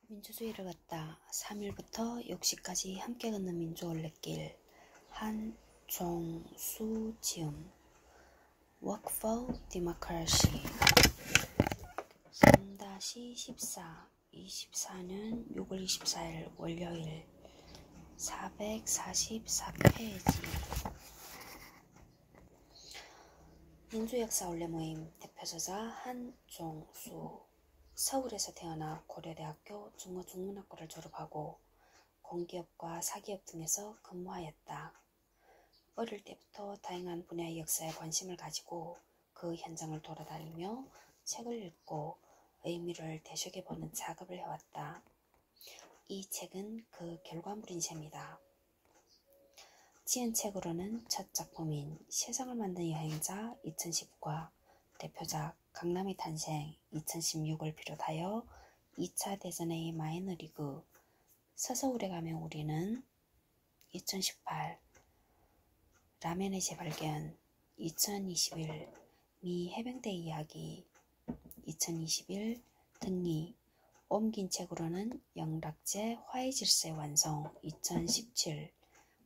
민주주의를 갖다 3일부터 6시까지 함께 걷는 민주올레길 한종수 지음 Walk for Democracy 3-14 24년 6월 24일 월요일 444페이지 민주역사 올레모임 대표저자 한종수 서울에서 태어나 고려대학교 중어중문학과를 졸업하고 공기업과 사기업 등에서 근무하였다. 어릴 때부터 다양한 분야의 역사에 관심을 가지고 그 현장을 돌아다니며 책을 읽고 의미를 되새겨보는 작업을 해왔다. 이 책은 그 결과물인 셈이다. 지은 책으로는 첫 작품인 세상을 만든 여행자 2010과 대표작 강남의 탄생 2016을 비롯하여 2차 대전의 마이너리그, 서서울에 가면 우리는 2018, 라멘의 재발견 2021, 미 해병대 이야기 2021 등이 옮긴 책으로는 영락제 화해 질서의 완성 2017,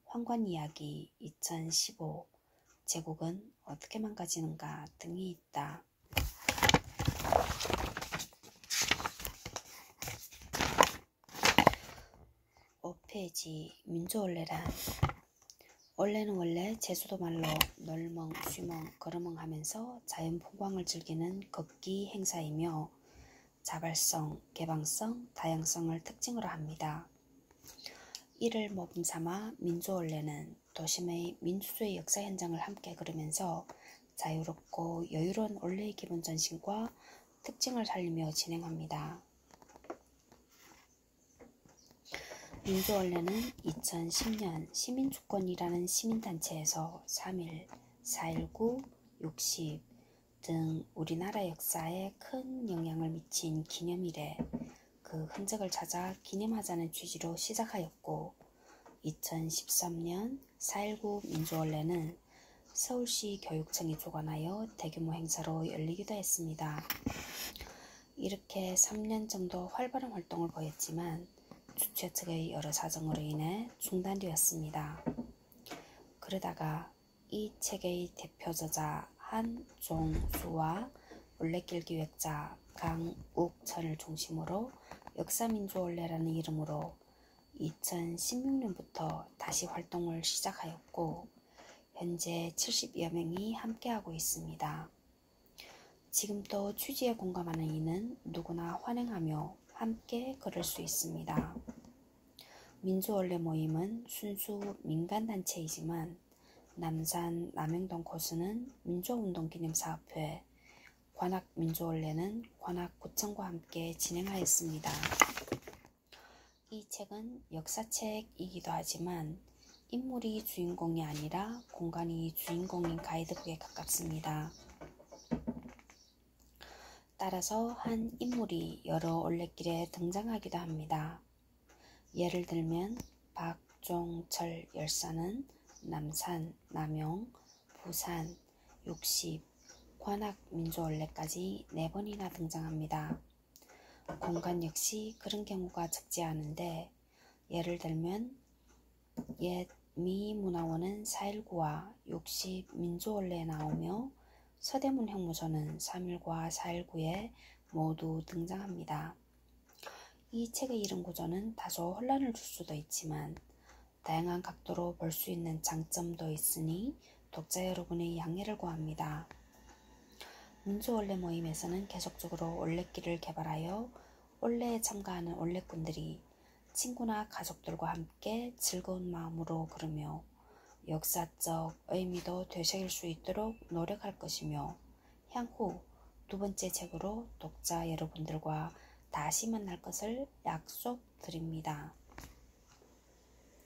황관 이야기 2015, 제국은 어떻게 망가지는가 등이 있다. 5페이지 민주올레란 올레는 원래 제주도 말로 널멍, 쉬멍, 걸어멍 하면서 자연 풍광을 즐기는 걷기 행사이며 자발성, 개방성, 다양성을 특징으로 합니다. 이를 모범 삼아 민주올레는 도심의 민주주의 역사 현장을 함께 걸으면서 자유롭고 여유로운 올레의 기본 전신과 특징을 살리며 진행합니다. 민주올레는 2010년 시민주권이라는 시민단체에서 3.1, 4.19, 60 등 우리나라 역사에 큰 영향을 미친 기념일에 그 흔적을 찾아 기념하자는 취지로 시작하였고 2013년 4.19 민주올레는 서울시 교육청이 주관하여 대규모 행사로 열리기도 했습니다. 이렇게 3년 정도 활발한 활동을 보였지만 주최 측의 여러 사정으로 인해 중단되었습니다. 그러다가 이 책의 대표저자 한종수와 올레길 기획자 강욱천을 중심으로 역사민주올레라는 이름으로 2016년부터 다시 활동을 시작하였고 현재 70여 명이 함께하고 있습니다. 지금도 취지에 공감하는 이는 누구나 환영하며 함께 걸을 수 있습니다. 민주올레 모임은 순수 민간단체이지만 남산 남영동 코스는 민주운동기념사업회, 관악민주올레는 관악구청과 함께 진행하였습니다. 이 책은 역사책이기도 하지만 인물이 주인공이 아니라 공간이 주인공인 가이드북에 가깝습니다. 따라서 한 인물이 여러 올레길에 등장하기도 합니다. 예를 들면 박종철 열사는 남산, 남영, 부산, 60, 관악민주올레까지 4번이나 등장합니다. 공간 역시 그런 경우가 적지 않은데 예를 들면 옛 미문화원은 4.19와 60 민주올레에 나오며 서대문 형무소는 3.1과 4.19에 모두 등장합니다. 이 책의 이름 구조는 다소 혼란을 줄 수도 있지만 다양한 각도로 볼 수 있는 장점도 있으니 독자 여러분의 양해를 구합니다. 민주올레 모임에서는 계속적으로 올레길을 개발하여 올레에 참가하는 올레꾼들이 친구나 가족들과 함께 즐거운 마음으로 걸으며 역사적 의미도 되새길 수 있도록 노력할 것이며 향후 2번째 책으로 독자 여러분들과 다시 만날 것을 약속드립니다.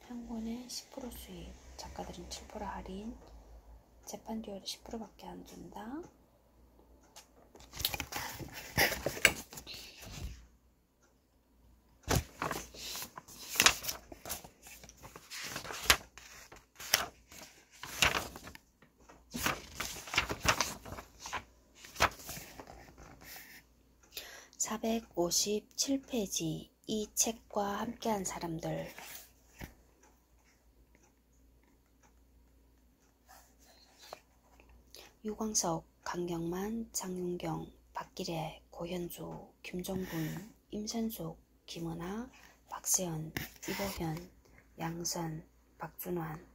한 권에 10% 수익, 작가들은 7% 할인, 재판 듀얼이 10%밖에 안 준다. (457페이지) 이 책과 함께한 사람들. 유광석, 강경만, 장윤경, 박기래, 고현주, 김종분, 임선숙, 김은하, 박세연, 이보현, 양선, 박준환,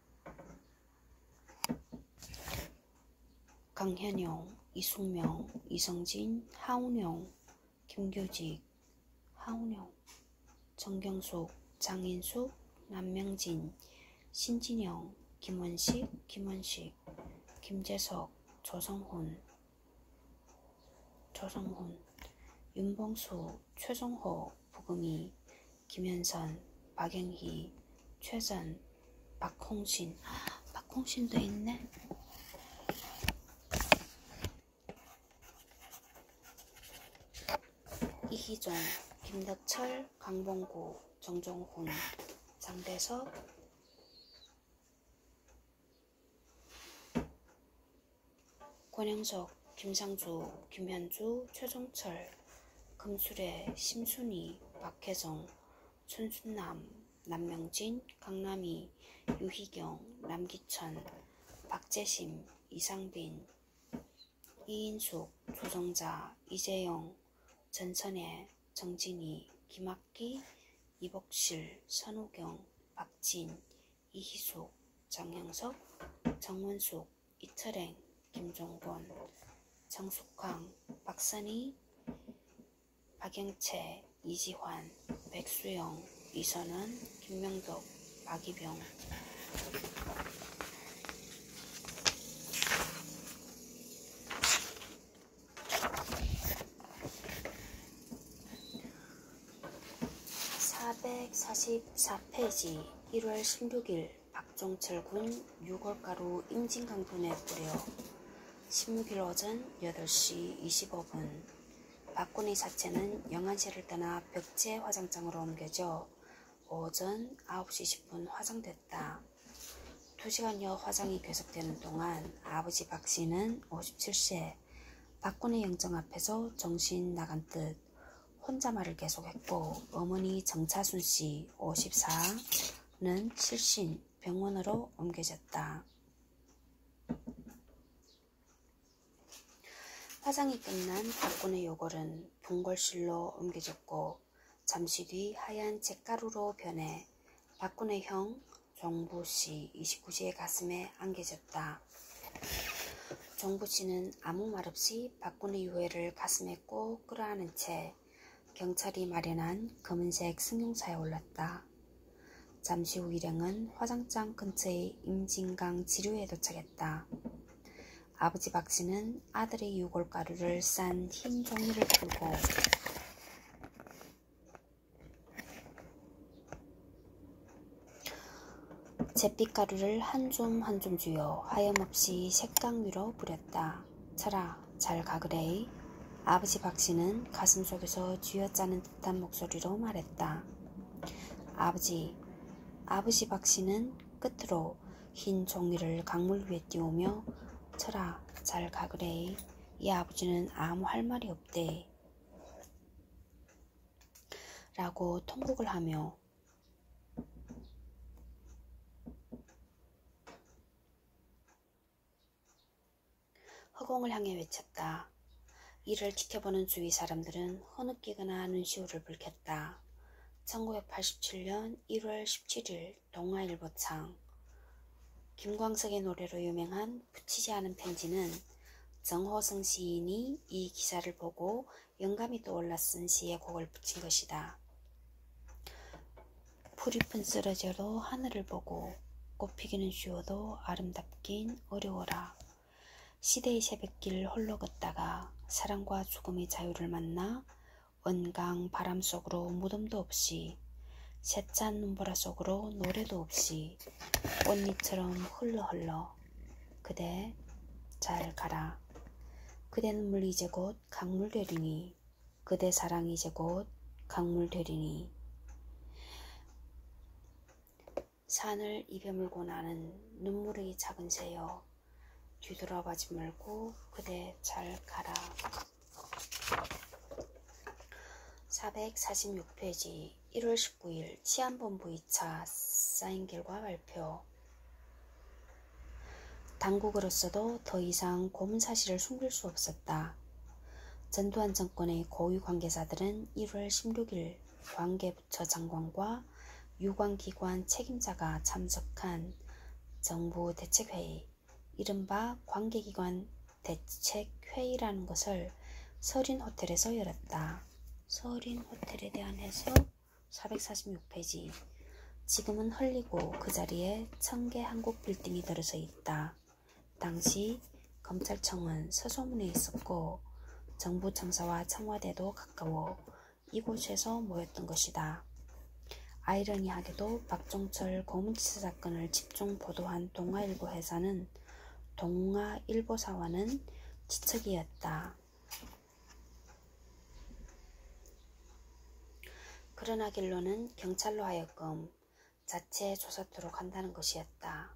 강현용, 이숙명, 이성진, 하운용, 김교직, 하운용, 정경숙, 장인숙, 남명진, 신진영, 김원식, 김재석, 조성훈, 윤봉수, 최종호, 부금이, 김현선, 박영희, 최전, 박홍신도 있네. 이희종, 김덕철, 강봉구, 정종훈, 장대석, 권영석, 김상주, 김현주, 최종철, 금수래, 심순희, 박혜정, 손순남, 남명진, 강남희, 유희경, 남기천, 박재심, 이상빈, 이인숙, 조정자, 이재영, 전선혜, 정진희, 김학기, 이복실, 선우경, 박진, 이희숙, 장형석, 정원숙, 이철행, 김종권, 정숙황, 박선희, 박영채, 이지환, 백수영, 이선원, 김명덕, 박이병. (444페이지) 1월 16일 박종철 군 6월가루 임진강변에 뿌려 16일 오전 8시 25분 박군의 사체는 영안실을 떠나 벽제 화장장으로 옮겨져 오전 9시 10분 화장됐다. 2시간여 화장이 계속되는 동안 아버지 박씨는 57세 박군의 영정 앞에서 정신 나간 듯 혼자 말을 계속했고 어머니 정차순씨 54는 실신 병원으로 옮겨졌다. 화장이 끝난 박군의 요골은 분골실로 옮겨졌고 잠시 뒤 하얀 잿가루로 변해 박군의 형 종부씨 29세의 가슴에 안겨졌다. 종부씨는 아무 말 없이 박군의 유해를 가슴에 꼭 끌어안은 채 경찰이 마련한 검은색 승용차에 올랐다. 잠시 후 일행은 화장장 근처의 임진강 지류에 도착했다. 아버지 박씨는 아들의 유골가루를 싼 흰 종이를 풀고 잿빛가루를 한 줌 한 줌 쥐어 하염없이 색강 위로 뿌렸다. 철아, 잘 가그레이. 아버지 박씨는 가슴속에서 쥐어짜는 듯한 목소리로 말했다. 아버지 박씨는 끝으로 흰 종이를 강물 위에 띄우며 철아, 잘 가그레이. 이 아버지는 아무 할 말이 없대. 라고 통곡을 하며 허공을 향해 외쳤다. 이를 지켜보는 주위 사람들은 흐느끼거나 눈시울을 붉혔다. 1987년 1월 17일 동아일보창. 김광석의 노래로 유명한 붙이지 않은 편지는 정호성 시인이 이 기사를 보고 영감이 떠올라 쓴 시에 곡을 붙인 것이다. 풀잎은 쓰러져도 하늘을 보고 꽃피기는 쉬워도 아름답긴 어려워라. 시대의 새벽길 홀로 걷다가 사랑과 죽음의 자유를 만나 원강 바람 속으로 무덤도 없이 세찬 눈보라 속으로 노래도 없이 꽃잎처럼 흘러 그대 잘 가라. 그대 눈물 이제 곧 강물 되리니 그대 사랑 이제 곧 강물 되리니 산을 입에 물고 나는 눈물의 작은 새여 뒤돌아보지 말고 그대 잘 가라. 446페이지 1월 19일 치안본부 2차 사인 결과 발표. 당국으로서도 더 이상 고문 사실을 숨길 수 없었다. 전두환 정권의 고위 관계자들은 1월 16일 관계부처 장관과 유관기관 책임자가 참석한 정부 대책회의, 이른바 관계기관 대책회의라는 것을 서린호텔에서 열었다. 서린호텔에 대한 해석 446페이지. 지금은 헐리고 그 자리에 청계 한국 빌딩이 들어서 있다. 당시 검찰청은 서소문에 있었고 정부 청사와 청와대도 가까워 이곳에서 모였던 것이다. 아이러니하게도 박종철 고문치사 사건을 집중 보도한 동아일보 회사는 동아일보사와는 지척이었다. 그러나 결론은 경찰로 하여금 자체 조사토록 한다는 것이었다.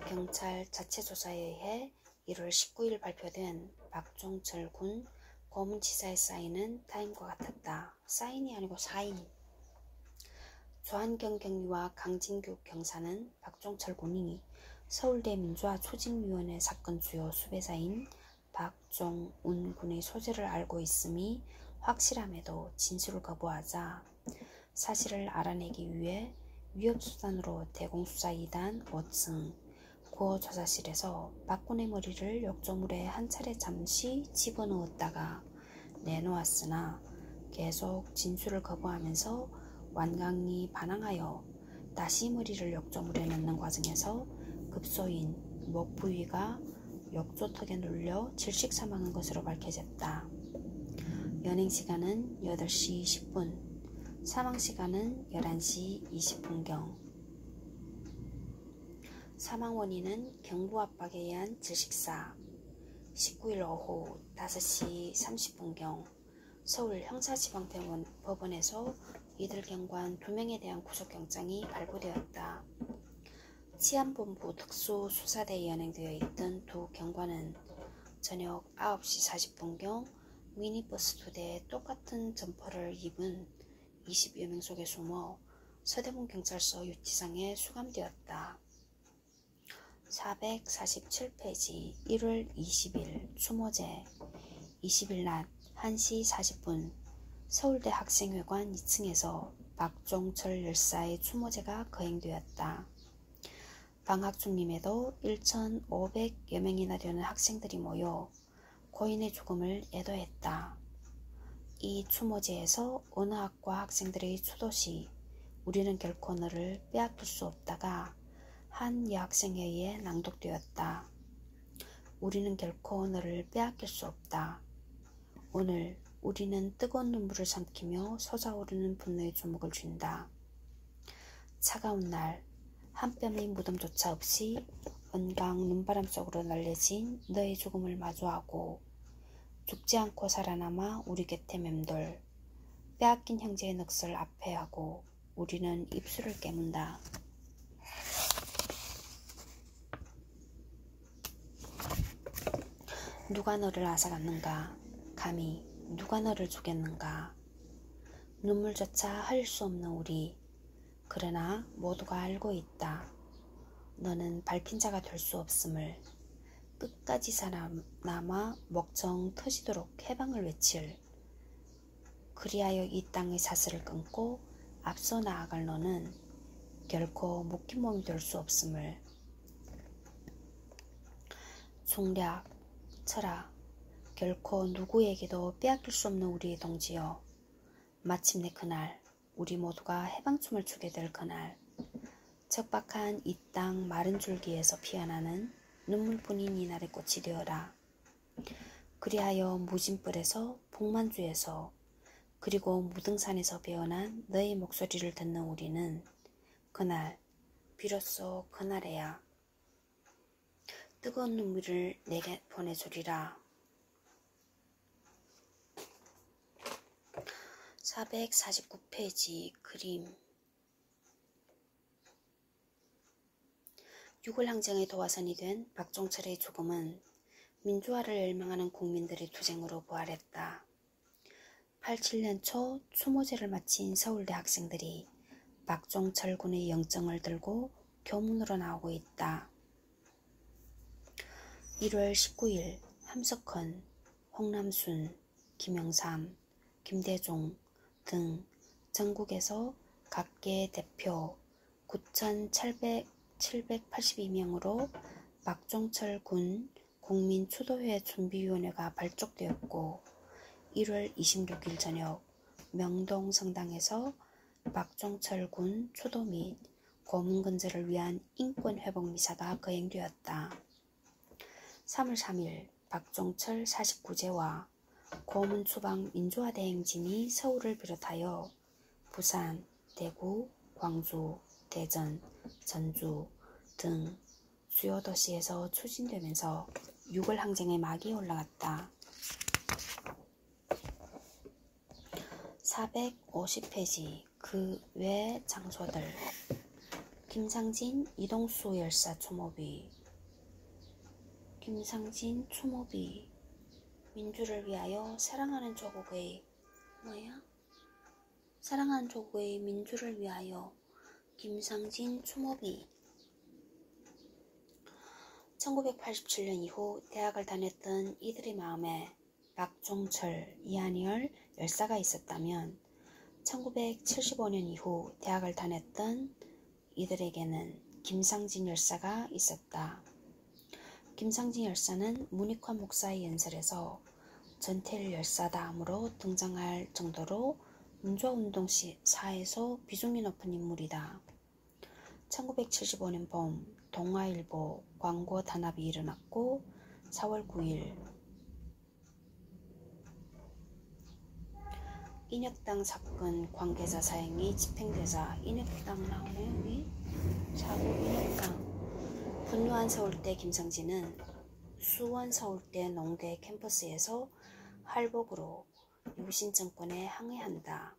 경찰 자체 조사에 의해 1월 19일 발표된 박종철 군 고문치사의 사인은 다음과 같았다. 사인이 아니고 사인. 조한경 경위와 강진규 경사는 박종철 군이 서울대 민주화 조직위원회 사건 주요 수배자인 박종운 군의 소재를 알고 있음이 확실함에도 진술을 거부하자 사실을 알아내기 위해 위협수단으로 대공수사 2단 5층 구호조사실에서 박군의 머리를 욕조물에 한 차례 잠시 집어넣었다가 내놓았으나 계속 진술을 거부하면서 완강히 반항하여 다시 머리를 욕조물에 넣는 과정에서 급소인 목 부위가 욕조턱에 눌려 질식 사망한 것으로 밝혀졌다. 연행시간은 8시 10분, 사망시간은 11시 20분경. 사망 원인은 경부 압박에 의한 질식사. 19일 오후 5시 30분경 서울 형사지방법원에서 이들 경관 2명에 대한 구속영장이 발부되었다. 치안본부 특수수사대에 연행되어 있던 두 경관은 저녁 9시 40분경 미니버스 2대에 똑같은 점퍼를 입은 20여 명 속에 숨어 서대문 경찰서 유치장에 수감되었다. 447페이지 1월 20일 추모제. 20일 낮 1시 40분 서울대 학생회관 2층에서 박종철 열사의 추모제가 거행되었다. 방학 중임에도 1,500여 명이나 되는 학생들이 모여 고인의 죽음을 애도했다. 이 추모제에서 어느 학과 학생들의 추도시 우리는 결코 너를 빼앗길 수 없다가 한 여학생에 의해 낭독되었다. 우리는 결코 너를 빼앗길 수 없다. 오늘 우리는 뜨거운 눈물을 삼키며 솟아오르는 분노의 주먹을 쥔다. 차가운 날 한 뼘의 무덤조차 없이 언강 눈바람 속으로 날려진 너의 죽음을 마주하고 죽지 않고 살아남아 우리 곁에 맴돌 빼앗긴 형제의 넋을 압회하고 우리는 입술을 깨문다. 누가 너를 앗아갔는가? 감히 누가 너를 죽였는가? 눈물조차 흘릴 수 없는 우리. 그러나 모두가 알고 있다. 너는 밟힌 자가 될 수 없음을. 끝까지 살아남아 목청 터지도록 해방을 외칠. 그리하여 이 땅의 사슬을 끊고 앞서 나아갈 너는 결코 묶인 몸이 될 수 없음을. 중략, 철학, 결코 누구에게도 빼앗길 수 없는 우리의 동지여. 마침내 그날 우리 모두가 해방춤을 추게 될 그날 척박한 이 땅 마른 줄기에서 피어나는 눈물뿐인 이날의 꽃이 되어라. 그리하여 무진불에서 북만주에서 그리고 무등산에서 배어난 너의 목소리를 듣는 우리는 그날 비로소 그날에야 뜨거운 눈물을 내게 보내주리라. 449페이지 그림. 6월 항쟁의 도화선이 된 박종철의 죽음은 민주화를 열망하는 국민들의 투쟁으로 부활했다. 1987년 초 추모제를 마친 서울대 학생들이 박종철 군의 영정을 들고 교문으로 나오고 있다. 1월 19일 함석헌, 홍남순, 김영삼, 김대중 등 전국에서 각계 대표 9,782명으로 박종철 군 국민추도회 준비위원회가 발족되었고 1월 26일 저녁 명동 성당에서 박종철 군 추도 및 고문 근절을 위한 인권회복 미사가 거행되었다. 3월 3일 박종철 49제와 고문 추방 민주화 대행진이 서울을 비롯하여 부산, 대구, 광주, 대전, 전주 등 주요 도시에서 추진되면서 6월 항쟁의 막이 올라갔다. 450페이지 그 외 장소들 김상진, 이동수 열사 추모비 김상진 추모비 민주를 위하여 사랑하는 조국의 사랑하는 조국의 민주를 위하여 김상진 추모비 1987년 이후 대학을 다녔던 이들의 마음에 박종철, 이한열 열사가 있었다면 1975년 이후 대학을 다녔던 이들에게는 김상진 열사가 있었다. 김상진 열사는 문익환 목사의 연설에서 전태일 열사 다음으로 등장할 정도로 민주화운동 사에서 비중이 높은 인물이다. 1975년 봄 동아일보 광고 단합이 일어났고 4월 9일 인혁당 사건 관계자 사형이 집행되자 인혁당 나오네요. 자고 인혁당 분노한 서울대 김상진은 수원 서울대 농대 캠퍼스에서 할복으로 유신 정권에 항해한다.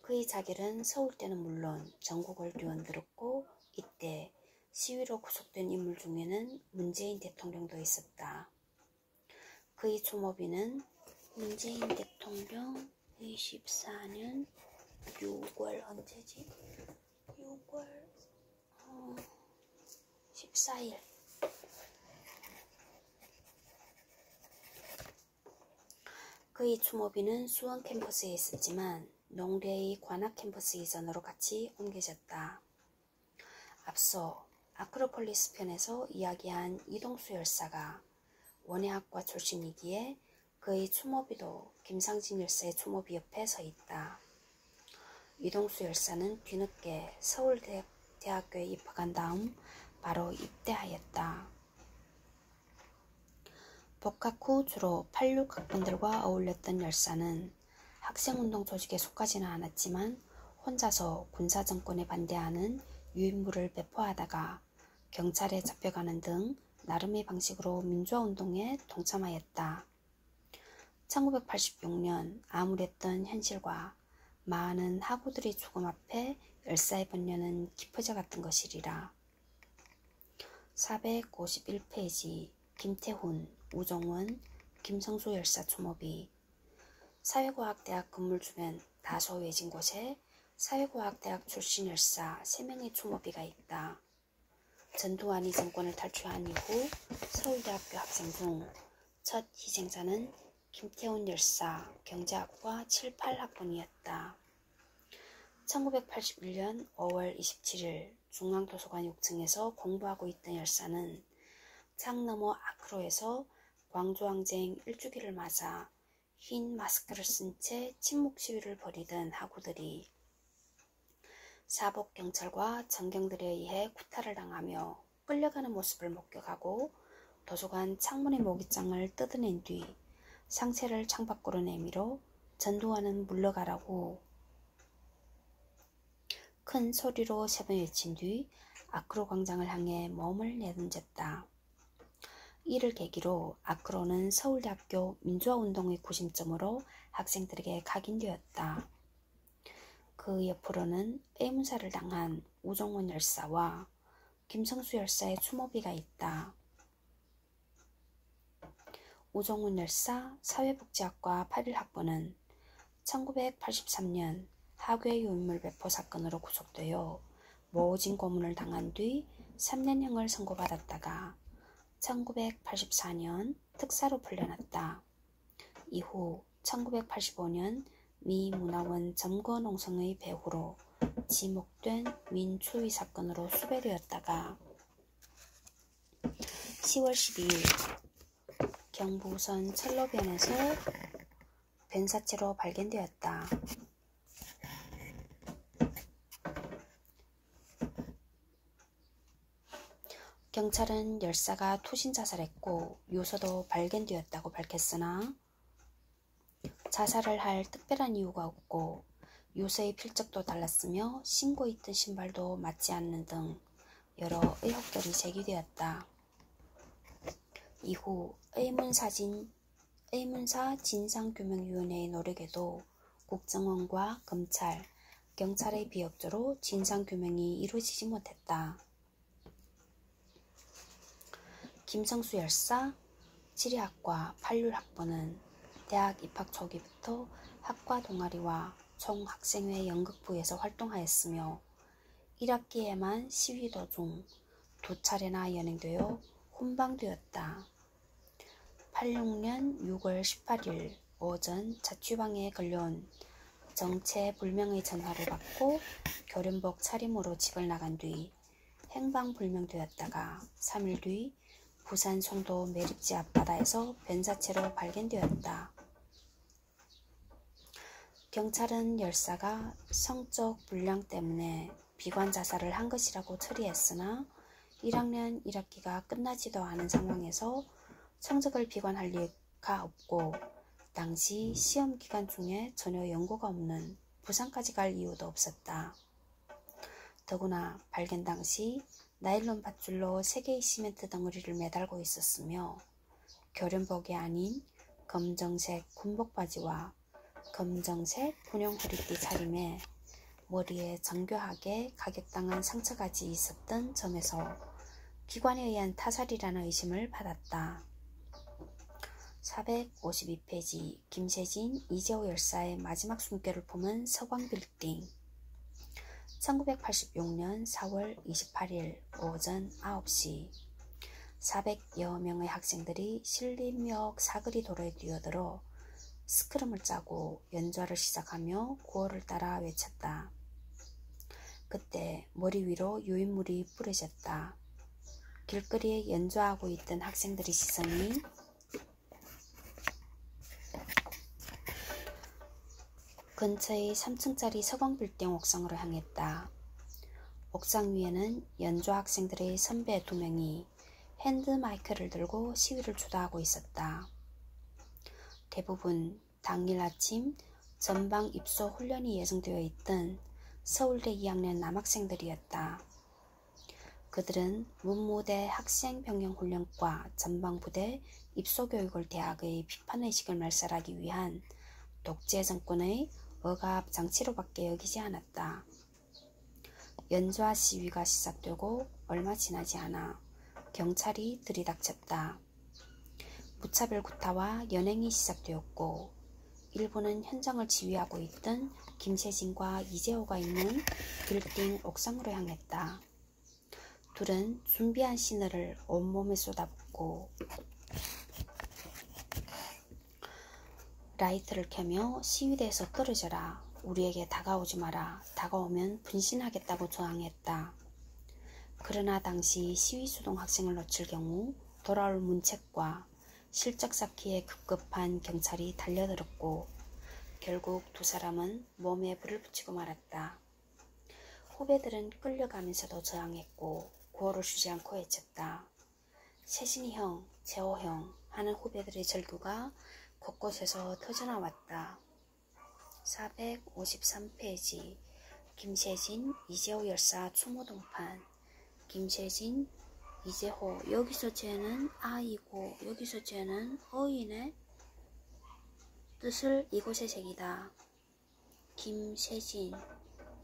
그의 자결은 서울대는 물론 전국을 뒤흔들었고 이때 시위로 구속된 인물 중에는 문재인 대통령도 있었다. 그의 추모비는 문재인 대통령 24년 6월 언제지? 6월 14일 그의 추모비는 수원 캠퍼스에 있었지만 농대의 관악 캠퍼스 이전으로 같이 옮겨졌다. 앞서 아크로폴리스 편에서 이야기한 이동수 열사가 원예학과 출신이기에 그의 추모비도 김상진 열사의 추모비 옆에 서 있다. 이동수 열사는 뒤늦게 서울대학교에 입학한 다음 바로 입대하였다. 복학 후 주로 86학번들과 어울렸던 열사는 학생운동 조직에 속하지는 않았지만 혼자서 군사정권에 반대하는 유인물을 배포하다가 경찰에 잡혀가는 등 나름의 방식으로 민주화운동에 동참하였다. 1986년 암울했던 현실과 많은 학우들의 죽음 앞에 열사의 번뇌는 깊어져 갔던 것이리라. 451페이지 김태훈, 우종원, 김성수 열사 추모비 사회과학대학 건물 주변 다소 외진 곳에 사회과학대학 출신 열사 3명의 추모비가 있다. 전두환이 정권을 탈취한 이후 서울대학교 학생 중 첫 희생자는 김태훈 열사 경제학과 7, 8학번이었다. 1981년 5월 27일 중앙도서관 6층에서 공부하고 있던 열사는 장 너머 아크로에서 광주항쟁 1주기를 맞아 흰 마스크를 쓴 채 침묵 시위를 벌이던 학우들이 사복경찰과 전경들에 의해 구타를 당하며 끌려가는 모습을 목격하고 도서관 창문의 모기장을 뜯어낸 뒤 상체를 창밖으로 내밀어 전두환은 물러가라고 큰 소리로 3번 외친 뒤 아크로 광장을 향해 몸을 내던졌다. 이를 계기로 아크로는 서울대학교 민주화운동의 구심점으로 학생들에게 각인되었다. 그 옆으로는 의문사를 당한 우종원 열사와 김성수 열사의 추모비가 있다. 우종원 열사 사회복지학과 81학번은 1983년 하괴 유인물 배포 사건으로 구속되어 모진 고문을 당한 뒤 3년형을 선고받았다가 1984년 특사로 풀려났다. 이후 1985년 미 문화원 점거농성의 배후로 지목된 민추위 사건으로 수배되었다가 10월 12일 경부선 철로변에서 벤사체로 발견되었다. 경찰은 열사가 투신 자살했고 유서도 발견되었다고 밝혔으나 자살을 할 특별한 이유가 없고 유서의 필적도 달랐으며 신고에 있던 신발도 맞지 않는 등 여러 의혹들이 제기되었다. 이후 의문사 진상규명위원회의 노력에도 국정원과 검찰, 경찰의 비협조로 진상규명이 이루어지지 못했다. 김성수 열사, 지리학과 81학번은 대학 입학 초기부터 학과 동아리와 총학생회 연극부에서 활동하였으며 1학기에만 시위 도중 2차례나 연행되어 훈방되었다. 86년 6월 18일 오전 자취방에 걸려온 정체불명의 전화를 받고 교련복 차림으로 집을 나간 뒤 행방불명되었다가 3일 뒤 부산 송도 매립지 앞바다에서 벤사체로 발견되었다. 경찰은 열사가 성적 불량 때문에 비관 자살을 한 것이라고 처리했으나 1학년 1학기가 끝나지도 않은 상황에서 성적을 비관할 리가 없고 당시 시험 기간 중에 전혀 연고가 없는 부산까지 갈 이유도 없었다. 더구나 발견 당시 나일론 밧줄로 3개의 시멘트 덩어리를 매달고 있었으며 교련복이 아닌 검정색 군복 바지와 검정색 군용 허리띠 차림에 머리에 정교하게 가격당한 상처까지 있었던 점에서 기관에 의한 타살이라는 의심을 받았다. 452페이지 김세진, 이재호 열사의 마지막 숨결을 품은 서광빌딩 1986년 4월 28일 오전 9시 400여 명의 학생들이 신림역 사거리 도로에 뛰어들어 스크럼을 짜고 연주화를 시작하며 구호를 따라 외쳤다. 그때 머리 위로 유인물이 뿌려졌다. 길거리에 연주하고 있던 학생들의 시선이 근처의 3층짜리 서광빌딩 옥상으로 향했다. 옥상 위에는 연주 학생들의 선배 2명이 핸드마이크를 들고 시위를 주도하고 있었다. 대부분 당일 아침 전방 입소 훈련이 예정되어 있던 서울대 2학년 남학생들이었다. 그들은 문무대 학생병영훈련과 전방부대 입소교육을 대학의 비판의식을 말살하기 위한 독재 정권의 억압 장치로밖에 여기지 않았다. 연주화 시위가 시작되고 얼마 지나지 않아 경찰이 들이닥쳤다. 무차별 구타와 연행이 시작되었고 일부는 현장을 지휘하고 있던 김세진과 이재호가 있는 빌딩 옥상으로 향했다. 둘은 준비한 시너를 온몸에 쏟아붓고 라이트를 켜며 시위대에서 떨어져라, 우리에게 다가오지 마라, 다가오면 분신하겠다고 저항했다. 그러나 당시 시위수동 학생을 놓칠 경우 돌아올 문책과 실적 쌓기에 급급한 경찰이 달려들었고 결국 두 사람은 몸에 불을 붙이고 말았다. 후배들은 끌려가면서도 저항했고 구호를 쉬지 않고 외쳤다. 세진이 형, 재호 형 하는 후배들의 절규가 곳곳에서 터져나왔다. 453페이지 김세진, 이재호 열사 추모 동판 김세진, 이재호 여기서 쟤는 아이고 여기서 쟤는 어이네. 뜻을 이곳에 새기다. 김세진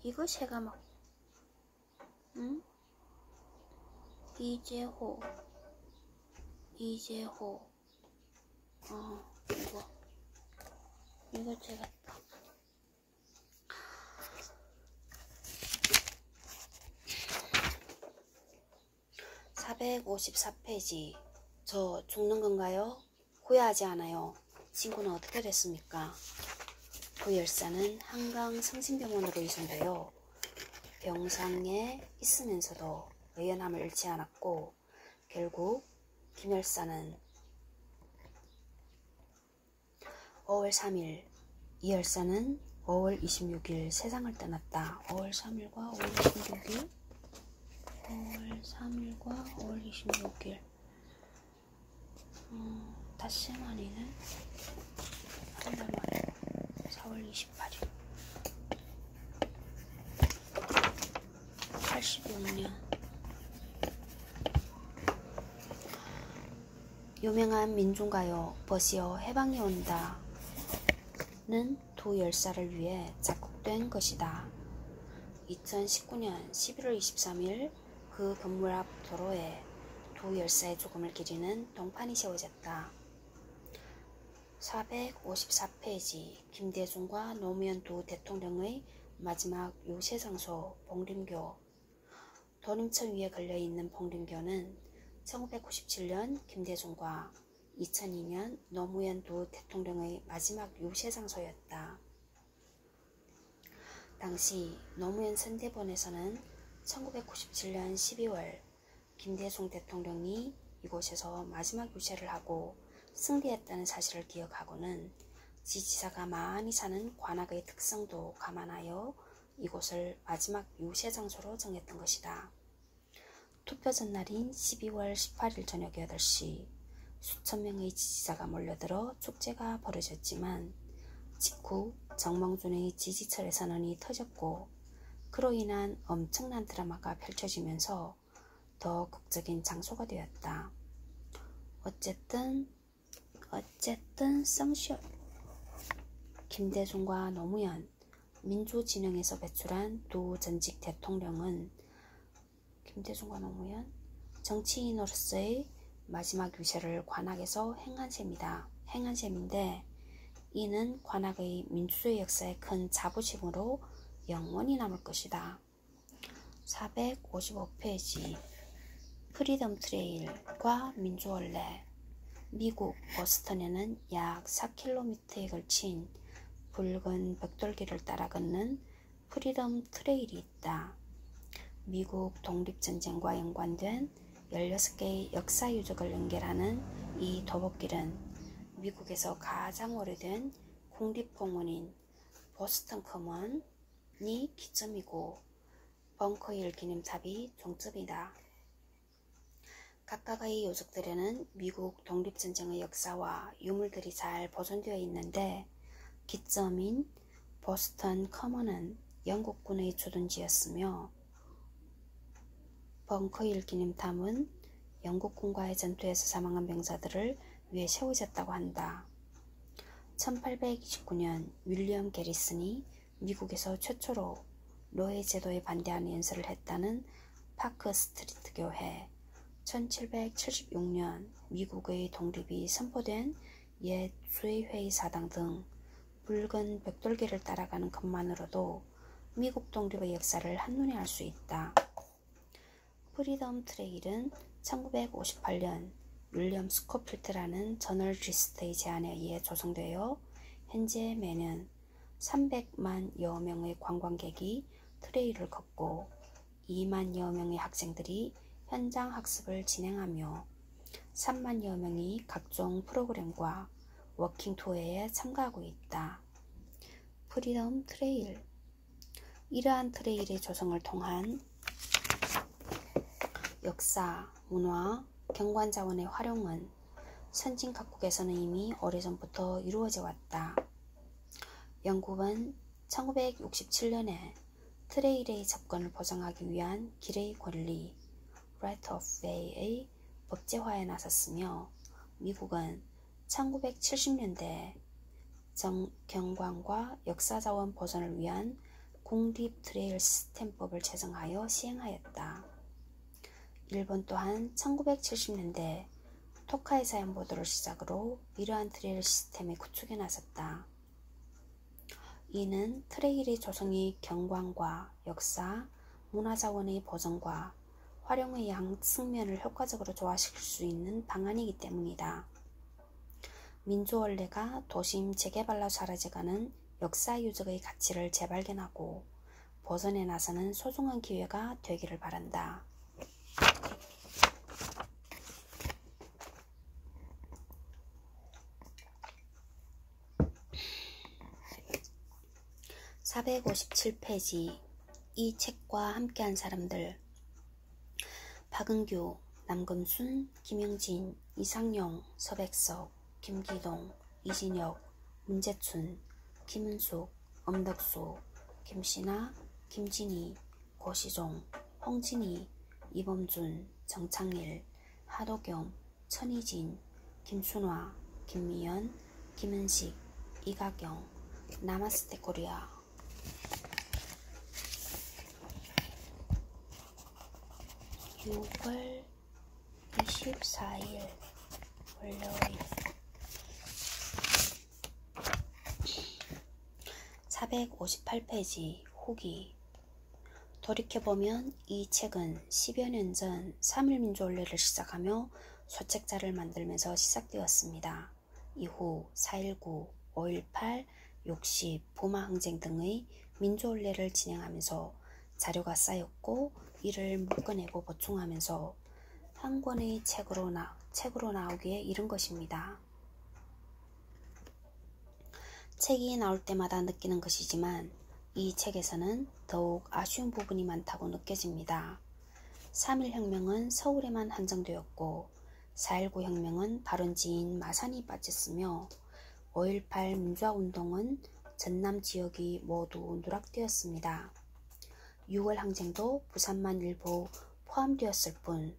이거 새가 막 응? 이재호 이거 제가 454페이지. 저 죽는 건가요? 후회하지 않아요. 친구는 어떻게 됐습니까? 도열사는 한강 성심병원으로 이송되어 병상에 있으면서도 의연함을 잃지 않았고 결국 김열사는 5월 3일, 이열사는 5월 26일 세상을 떠났다. 5월 3일과 5월 26일 5월 3일과 5월 26일 닷새 만이네. 한 달 만에 4월 28일 86년. 유명한 민중가요 버시어 해방이 온다 는 두 열사를 위해 작곡된 것이다. 2019년 11월 23일 그 건물 앞 도로에 두 열사의 죽음을 기리는 동판이 세워졌다. 454페이지. 김대중과 노무현 두 대통령의 마지막 유세장소 봉림교. 도림천 위에 걸려있는 봉림교는 1997년 김대중과 2002년 노무현 두 대통령의 마지막 유세장소였다. 당시 노무현 선대본에서는 1997년 12월 김대중 대통령이 이곳에서 마지막 유세를 하고 승리했다는 사실을 기억하고는 지지자가 많이 사는 관악의 특성도 감안하여 이곳을 마지막 유세 장소로 정했던 것이다. 투표 전날인 12월 18일 저녁 8시 수천 명의 지지자가 몰려들어 축제가 벌어졌지만 직후 정몽준의 지지철의 선언이 터졌고 그로 인한 엄청난 드라마가 펼쳐지면서 더 극적인 장소가 되었다. 어쨌든 성시현 김대중과 노무현 민주진영에서 배출한 두 전직 대통령은 김대중과 노무현 정치인으로서의 마지막 유세를 관악에서 행한 셈인데 이는 관악의 민주주의 역사의 큰 자부심으로 영원히 남을 것이다. 455페이지. 프리덤 트레일과 민주원래. 미국 보스턴에는 약 4km에 걸친 붉은 벽돌길을 따라 걷는 프리덤 트레일이 있다. 미국 독립전쟁과 연관된 16개의 역사 유적을 연결하는 이 도보길은 미국에서 가장 오래된 국립공원인 보스턴 커먼이 기점이고 벙커힐 기념탑이 종점이다. 각각의 유적들에는 미국 독립전쟁의 역사와 유물들이 잘 보존되어 있는데 기점인 보스턴 커먼은 영국군의 주둔지였으며 벙커힐 기념탑은 영국군과의 전투에서 사망한 병사들을 위해 세워졌다고 한다. 1829년 윌리엄 게리슨이 미국에서 최초로 노예 제도에 반대하는 연설을 했다는 파크 스트리트 교회, 1776년 미국의 독립이 선포된 옛 수의회의 사당 등 붉은 벽돌길을 따라가는 것만으로도 미국 독립의 역사를 한눈에 알 수 있다. 프리덤 트레일은 1958년 윌리엄 스코필트라는 저널리스트의 제안에 의해 조성되어 현재 매년 300만여 명의 관광객이 트레일을 걷고 2만여 명의 학생들이 현장 학습을 진행하며 3만여 명이 각종 프로그램과 워킹 투어에 참가하고 있다. 프리덤 트레일. 이러한 트레일의 조성을 통한 역사, 문화, 경관 자원의 활용은 선진 각국에서는 이미 오래전부터 이루어져 왔다. 영국은 1967년에 트레일의 접근을 보장하기 위한 길의 권리, Right of Way의 법제화에 나섰으며 미국은 1970년대 경관과 역사자원 보존을 위한 국립 트레일 시스템법을 제정하여 시행하였다. 일본 또한 1970년대 토카이 사연 보도를 시작으로 이러한 트레일 시스템의 구축에 나섰다. 이는 트레일의 조성이 경관과 역사, 문화자원의 보존과 활용의 양 측면을 효과적으로 조화시킬 수 있는 방안이기 때문이다. 민주원래가 도심 재개발로 사라져가는 역사유적의 가치를 재발견하고 보존에 나서는 소중한 기회가 되기를 바란다. 457페이지. 이 책과 함께한 사람들: 박은규, 남금순, 김영진, 이상용, 서백석, 김기동, 이진혁, 문재춘, 김은숙, 엄덕수, 김신아, 김진희, 고시종, 홍진희, 이범준, 정창일, 하도겸, 천희진, 김순화, 김미연, 김은식, 이가경. 나마스테 코리아. 6월 24일 월요일. 458페이지. 후기. 돌이켜보면 이 책은 10여 년 전 3.1민주원래를 시작하며 소책자를 만들면서 시작되었습니다. 이후 4.19, 5.18, 60, 부마항쟁 등의 민주원래를 진행하면서 자료가 쌓였고 이를 묶어내고 보충하면서 한 권의 책으로 나오기에 이른 것입니다. 책이 나올 때마다 느끼는 것이지만 이 책에서는 더욱 아쉬운 부분이 많다고 느껴집니다. 3.1혁명은 서울에만 한정되었고 4.19 혁명은 발원지인 마산이 빠졌으며 5.18 민주화운동은 전남 지역이 모두 누락되었습니다. 6월 항쟁도 부산만 일부 포함되었을 뿐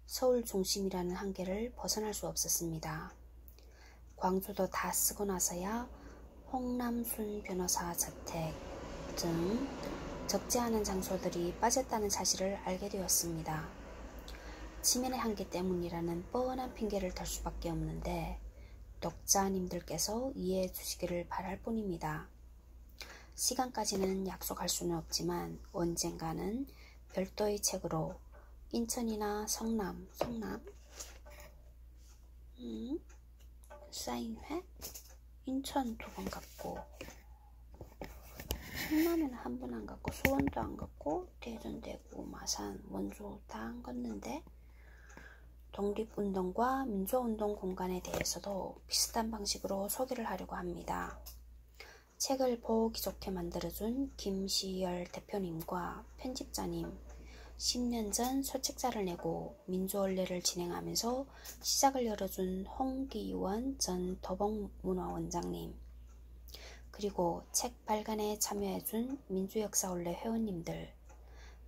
서울 중심이라는 한계를 벗어날 수 없었습니다. 광주도 다 쓰고 나서야 홍남순 변호사 자택 등 적지 않은 장소들이 빠졌다는 사실을 알게 되었습니다. 지면의 한계 때문이라는 뻔한 핑계를 댈 수밖에 없는데 독자님들께서 이해해 주시기를 바랄 뿐입니다. 시간까지는 약속할 수는 없지만 언젠가는 별도의 책으로 인천이나 성남 사인회? 인천 2번 갔고 성남에는 한 번 안 갔고 수원도 안 갔고 대전, 대구, 마산, 원주 다 안 갔는데 독립운동과 민주화운동 공간에 대해서도 비슷한 방식으로 소개를 하려고 합니다. 책을 보기 좋게 만들어준 김시열 대표님과 편집자님, 10년 전 소책자를 내고 민주원래를 진행하면서 시작을 열어준 홍기원 전 도봉문화원장님, 그리고 책 발간에 참여해준 민주역사원래 회원님들,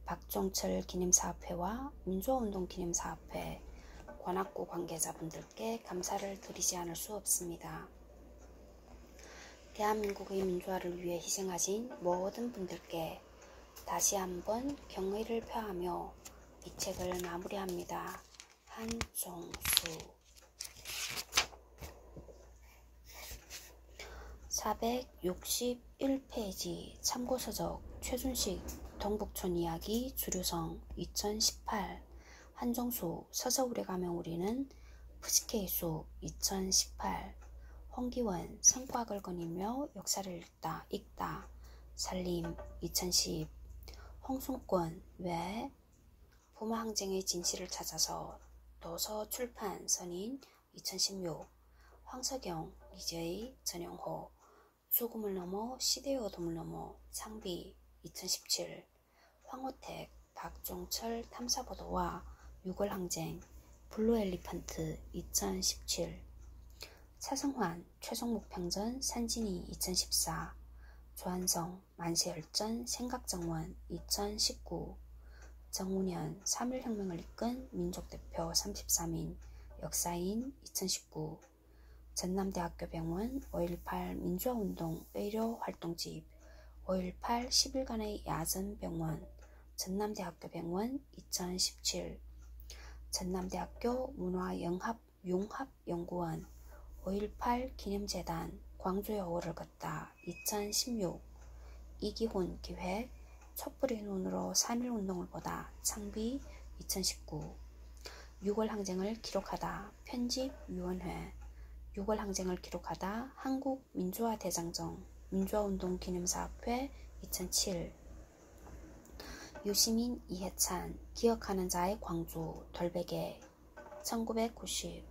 박종철 기념사업회와 민주화운동 기념사업회, 관악구 관계자분들께 감사를 드리지 않을 수 없습니다. 대한민국의 민주화를 위해 희생하신 모든 분들께 다시 한번 경의를 표하며 이 책을 마무리합니다. 한종수. 461페이지. 참고서적 최준식 동북촌 이야기 주류성 2018. 한종수 서서울에 가면 우리는 푸시케이 숲 2018. 홍기원 성곽을 거닐며 역사를 읽다 살림 2010. 홍순권 왜 부마항쟁의 진실을 찾아서 도서출판 선인 2016. 황석영 이재희 전영호 죽음을 넘어 시대의 어둠을 넘어 창비 2017. 황호택 박종철 탐사보도와 6월 항쟁 블루 엘리펀트 2017. 차승환 최종목평전 산진이 2014. 조한성 만세열전 생각정원 2019. 정운현 3.1혁명을 이끈 민족대표 33인 역사인 2019. 전남대학교 병원 5.18 민주화운동 의료활동집 5.18 10일간의 야전병원 전남대학교 병원 2017. 전남대학교 문화융합연구원 5.18 기념재단 광주의 5월을 걷다 2016. 이기훈 기획 촛불의 눈으로 3.1운동을 보다 창비 2019 6월 항쟁을 기록하다 편집위원회 6월 항쟁을 기록하다 한국민주화대장정 민주화운동 기념사업회 2007 유시민 이해찬 기억하는 자의 광주 돌베개 1990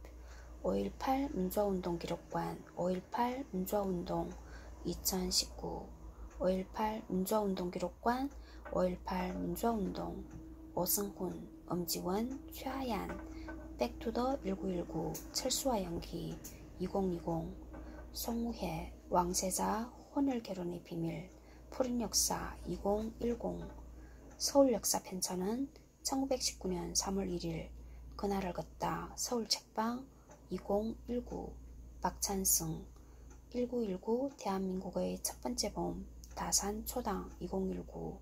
5.18 민주화운동 기록관 5.18 민주화운동 2019 5.18 민주화운동 기록관 5.18 민주화운동 오승훈 엄지원 최하얀 백투더 1919 철수와 연기 2020 송우혜 왕세자 혼혈 결혼의 비밀 푸른 역사 2010 서울 역사 편찬은 1919년 3월 1일 그날을 걷다 서울 책방 2019 박찬승 1919 대한민국의 첫 번째 봄 다산 초당 2019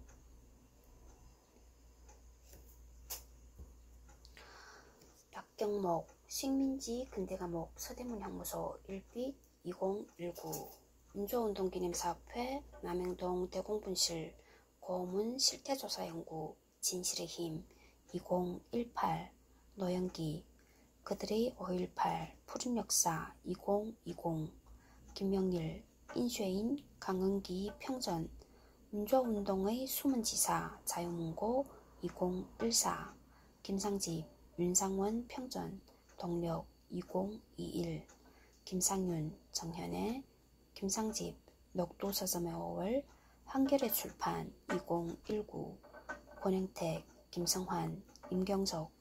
박경목 식민지 근대과목 서대문 향무소 1빛 2019 민주화운동 기념사업회 남영동 대공분실 고문 실태조사연구 진실의 힘 2018 노영기 그들의 5.18 푸른 역사 2020 김명일 인쇄인 강은기 평전 민주화운동의 숨은 지사 자유문고 2014 김상집 윤상원 평전 동력 2021 김상윤 정현애 김상집 녹도서점의 5월 한겨레 출판 2019 권영택 김성환 임경석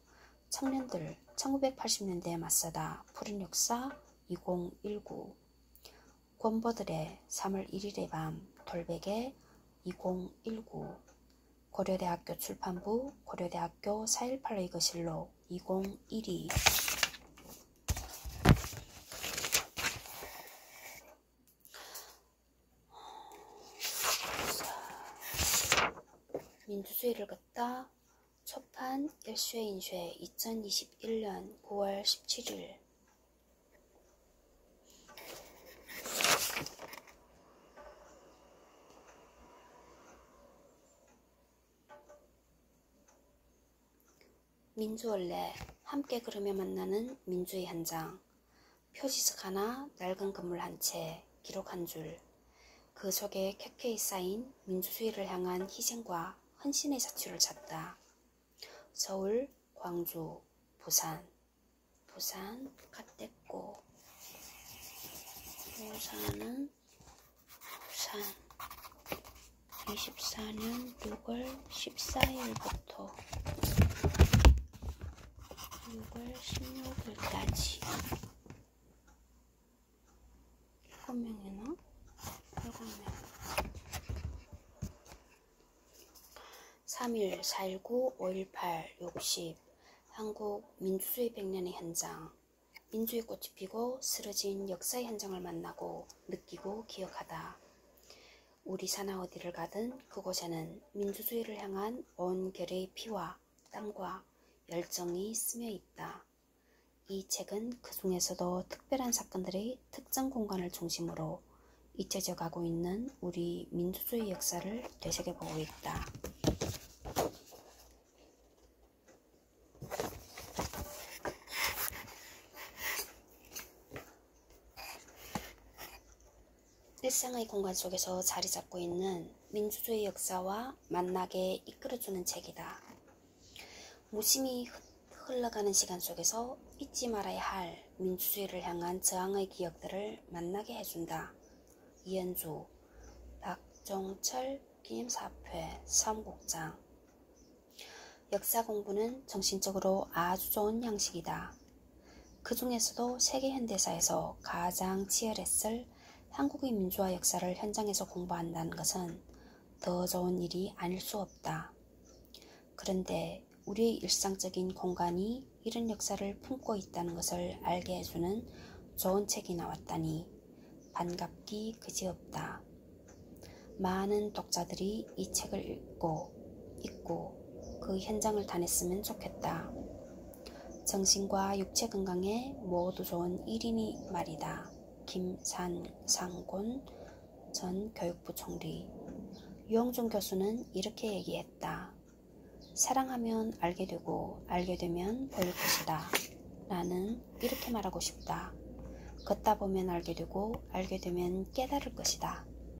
청년들 1980년대에 맞서다 푸른 역사 2019 권버들의 3월 1일의 밤 돌베개 2019 고려대학교 출판부 고려대학교 4.18의 거실록 2012 민주주의를 걷다 초판 일쇄인쇄 2021년 9월 17일 민주원래 함께 걸으며 만나는 민주의 한장 표지석 하나 낡은 건물 한 채 기록 한 줄 그 속에 켜켜이 쌓인 민주주의를 향한 희생과 헌신의 자취를 찾다. 서울, 광주, 부산 갓됐고 부산은 부산 24년 6월 14일부터 6월 16일까지 7명이나? 7명 3.1, 4.19, 5.18, 60 한국 민주주의 100년의 현장 민주의 꽃이 피고 쓰러진 역사의 현장을 만나고 느끼고 기억하다. 우리 사나 어디를 가든 그곳에는 민주주의를 향한 온 결의 피와 땀과 열정이 스며 있다. 이 책은 그 중에서도 특별한 사건들의 특정 공간을 중심으로 잊혀져 가고 있는 우리 민주주의 역사를 되새겨보고 있다. 일상의 공간 속에서 자리 잡고 있는 민주주의 역사와 만나게 이끌어주는 책이다. 무심히 흘러가는 시간 속에서 잊지 말아야 할 민주주의를 향한 저항의 기억들을 만나게 해준다. 이현주, 박종철 기념사업회 사무국장 역사 공부는 정신적으로 아주 좋은 양식이다. 그 중에서도 세계 현대사에서 가장 치열했을 한국의 민주화 역사를 현장에서 공부한다는 것은 더 좋은 일이 아닐 수 없다. 그런데 우리의 일상적인 공간이 이런 역사를 품고 있다는 것을 알게 해주는 좋은 책이 나왔다니 반갑기 그지없다. 많은 독자들이 이 책을 읽고 그 현장을 다녔으면 좋겠다. 정신과 육체 건강에 모두 좋은 1인이 말이다. 김상곤 전 교육부 총리. 유영준 교수는 이렇게 얘기했다. 사랑하면 알게 되고 알게 되면 보일 것이다. 나는 이렇게 말하고 싶다. 걷다 보면 알게 되고 알게 되면 깨달을 것이다.